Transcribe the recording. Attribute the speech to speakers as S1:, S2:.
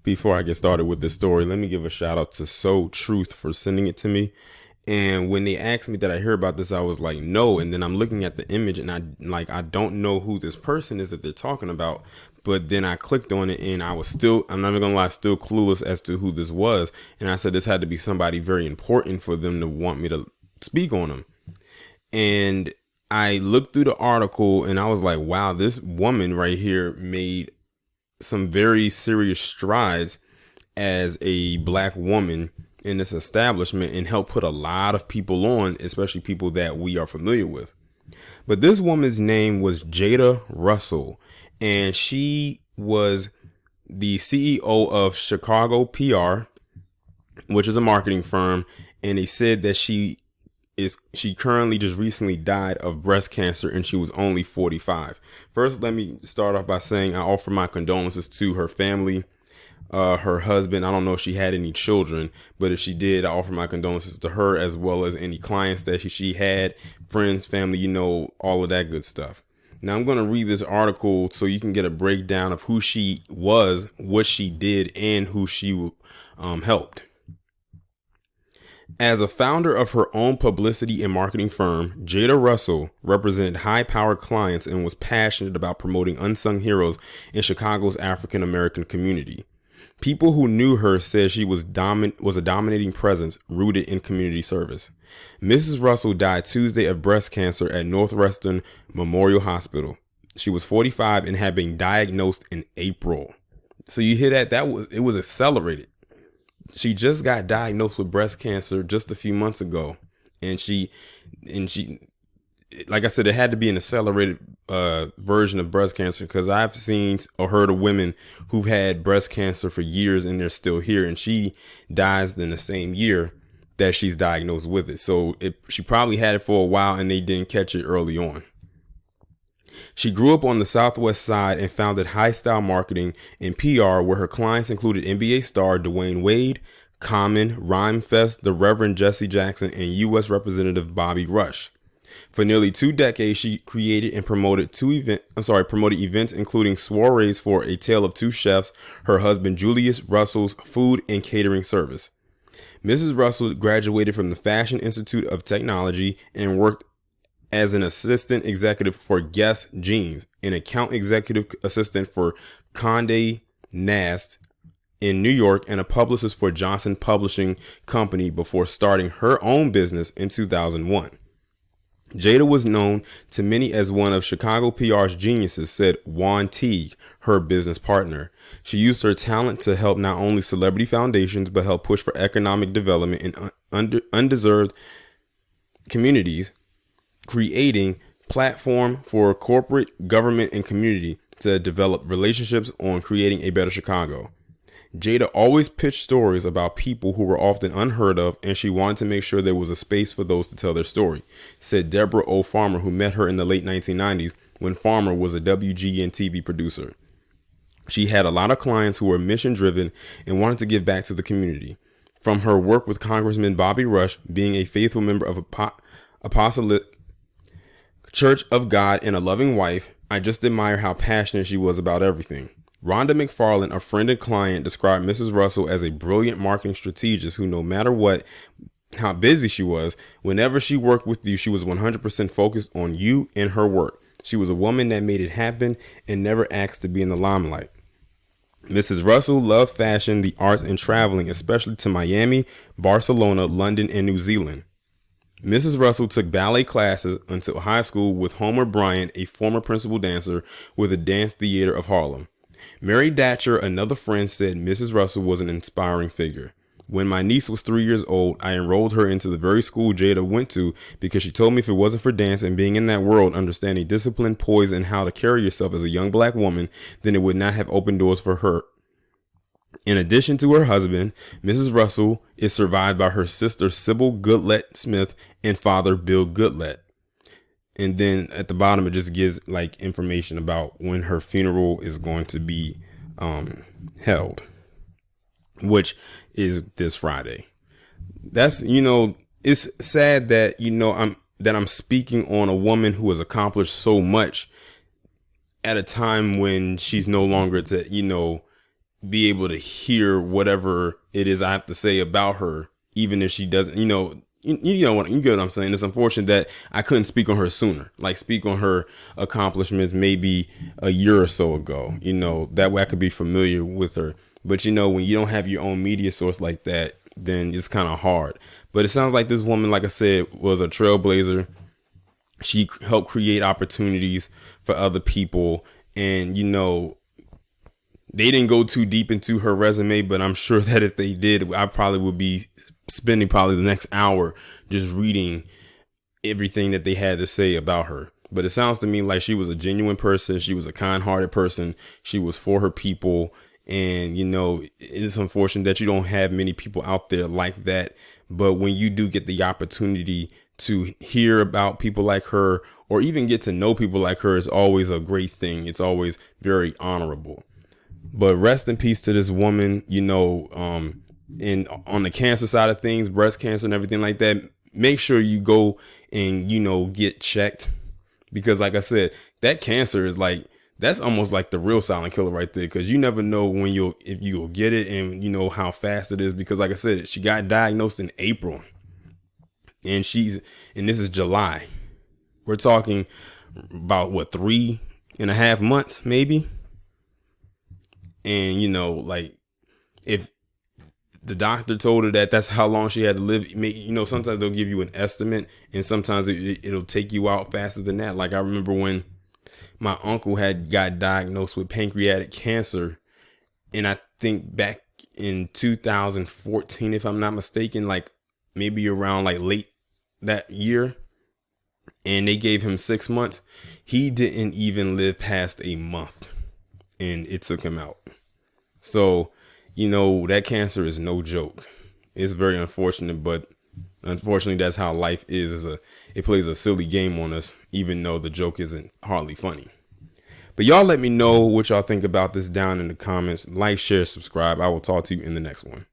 S1: Before I get started with this story, let me give a shout out to So Truth for sending it to me. And when they asked me that I hear about this, I was like, no. And then I'm looking at the image and I don't know who this person is that they're talking about. But then I clicked on it and I'm not even gonna lie, still clueless as to who this was. And I said this had to be somebody very important for them to want me to speak on them. And I looked through the article and I was like, wow, this woman right here made some very serious strides as a black woman in this establishment and helped put a lot of people on, especially people that we are familiar with. But this woman's name was Jada Russell, and she was the CEO of Chicago PR, which is a marketing firm. And they said that she currently just recently died of breast cancer, and she was only 45. First, let me start off by saying I offer my condolences to her family, her husband. I don't know if she had any children, but if she did, I offer my condolences to her as well as any clients that she had, friends, family, all of that good stuff. Now I'm going to read this article so you can get a breakdown of who she was, what she did, and who she helped. As a founder of her own publicity and marketing firm, Jada Russell represented high-powered clients and was passionate about promoting unsung heroes in Chicago's African American community. People who knew her said she was a dominating presence rooted in community service. Mrs. Russell died Tuesday of breast cancer at Northwestern Memorial Hospital. She was 45 and had been diagnosed in April. So you hear that? It was accelerated. She just got diagnosed with breast cancer just a few months ago. And she, like I said, it had to be an accelerated version of breast cancer, because I've seen or heard of women who've had breast cancer for years and they're still here. And she dies in the same year that she's diagnosed with it. So she probably had it for a while and they didn't catch it early on. She grew up on the Southwest Side and founded High Style Marketing and PR, where her clients included NBA star Dwayne Wade, Common, Rhymefest, the Reverend Jesse Jackson, and U.S. Representative Bobby Rush. For nearly 2 decades, she created and promoted events including soirees for A Tale of Two Chefs, her husband Julius Russell's food and catering service. Mrs. Russell graduated from the Fashion Institute of Technology and worked as an assistant executive for Guess Jeans, an account executive assistant for Condé Nast in New York, and a publicist for Johnson Publishing Company before starting her own business in 2001. Jada was known to many as one of Chicago PR's geniuses, said Juan Teague, her business partner. She used her talent to help not only celebrity foundations, but help push for economic development in undeserved communities, creating platform for corporate, government, and community to develop relationships on creating a better Chicago. Jada always pitched stories about people who were often unheard of, and she wanted to make sure there was a space for those to tell their story, said Deborah O. Farmer, who met her in the late 1990s when Farmer was a WGN TV producer. She had a lot of clients who were mission driven and wanted to give back to the community. From her work with Congressman Bobby Rush, being a faithful member of Apostolic Church of God and a loving wife, I just admire how passionate she was about everything. Rhonda McFarland, a friend and client, described Mrs. Russell as a brilliant marketing strategist who, no matter how busy she was, whenever she worked with you, she was 100% focused on you and her work. She was a woman that made it happen and never asked to be in the limelight. Mrs. Russell loved fashion, the arts, and traveling, especially to Miami, Barcelona, London, and New Zealand. Mrs. Russell took ballet classes until high school with Homer Bryant, a former principal dancer with the Dance Theater of Harlem. Mary Datcher, another friend, said Mrs. Russell was an inspiring figure. When my niece was 3 years old, I enrolled her into the very school Jada went to because she told me if it wasn't for dance and being in that world, understanding discipline, poise, and how to carry yourself as a young black woman, then it would not have opened doors for her. In addition to her husband, Mrs. Russell is survived by her sister Sybil Goodlett Smith and father Bill Goodlett. And then at the bottom, it just gives information about when her funeral is going to be held, which is this Friday. That's, it's sad that, I'm speaking on a woman who has accomplished so much at a time when she's no longer be able to hear whatever it is I have to say about her, even if she doesn't, you know what, you get what I'm saying. It's unfortunate that I couldn't speak on her sooner, like speak on her accomplishments maybe a year or so ago, that way I could be familiar with her. But when you don't have your own media source like that, then it's kind of hard. But it sounds like this woman, like I said, was a trailblazer. She helped create opportunities for other people. And, they didn't go too deep into her resume, but I'm sure that if they did, I probably would be spending probably the next hour just reading everything that they had to say about her. But it sounds to me like she was a genuine person. She was a kind-hearted person. She was for her people. And, it's unfortunate that you don't have many people out there like that. But when you do get the opportunity to hear about people like her, or even get to know people like her, is always a great thing. It's always very honorable. But rest in peace to this woman, and on the cancer side of things, breast cancer and everything like that. Make sure you go and, get checked, because like I said, that cancer is that's almost like the real silent killer right there. Cause you never know if you'll get it, and how fast it is, because like I said, she got diagnosed in April and this is July. We're talking about 3.5 months, maybe. And, if the doctor told her that that's how long she had to live, sometimes they'll give you an estimate, and sometimes it'll take you out faster than that. Like I remember when my uncle got diagnosed with pancreatic cancer, and I think back in 2014, if I'm not mistaken, maybe around late that year, and they gave him 6 months. He didn't even live past a month, and it took him out. So, that cancer is no joke. It's very unfortunate, but unfortunately, that's how life is. It plays a silly game on us, even though the joke isn't hardly funny. But y'all let me know what y'all think about this down in the comments. Like, share, subscribe. I will talk to you in the next one.